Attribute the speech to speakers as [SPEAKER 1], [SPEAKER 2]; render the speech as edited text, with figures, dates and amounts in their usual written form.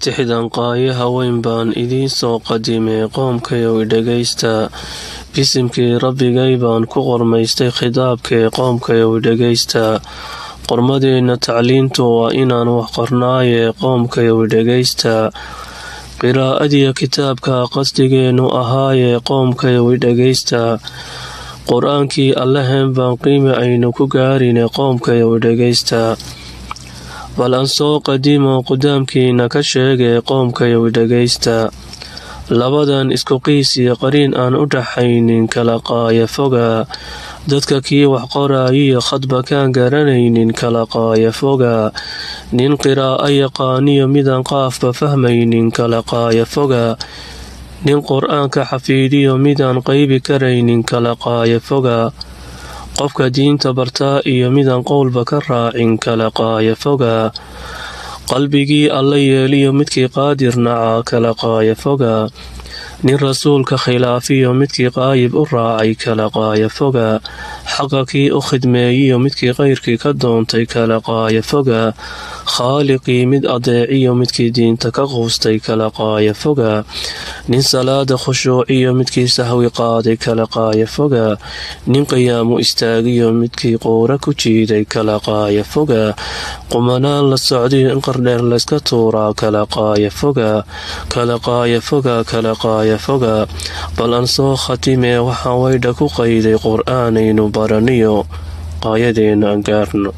[SPEAKER 1] tixdan qaayaha weyn baan idiin soo qadimay qoomkayow dhegaysta bisimkii rabbigay baan ku qormaystay khitaabkee qoomkayow dhegaysta qormadeenna tacliintu waa inaan wax qornaaye qoomkayow dhegaysta qiraa'adiya kitaabka qasdigeennu ahaaye qoomkayow dhegaysta qur-aankii allahen baan qiime aynu ku gaarine qoomkayow dhegaysta bal aan soo qadimo qudaamkiina ka sheegay qoomkayow dhegaysta labadan isku qiis iyo qariin aan u dhaxaynin kala qaaya foga dadka kii wax qoraayiyo khadba kaan garanaynin kala qaaya foga nin qiraa'a yaqaaniyo midaan qaafba fahmaynin kala qaaya foga nin qur-aanka xafiidiyo midaan qaybi karaynin kala qaaya foga qofka diinta bartaa iyo midaan qowlba ka raacin kala qaaya foga qalbigii alla yeeliyo midkii qaadir nacaa kala qaaya foga nin rasuulka khilaafiyo midkii qaayib u raacay kala qaaya foga xaqa kii u khidmeeyiyo midkii qayrkii ka doontay kala qaaya foga khaaliqii mid adeeciyo midkii diinta ka quustay kala qaaya foga nin salaada khushuuciyo midkii sahwi qaaday kala qaaya foga nin qiyaamu istaagiyo midkii quura ku jiiday kala qaaya foga qumanaan la socdiyo in qardheer layska tuuraa kala qaaya foga kala qaaya foga kala qaaya foga bal aan soo khatimee waxaan weydha ku qayday qur-aanaynu baraniyo qaayadeenna aan gaarno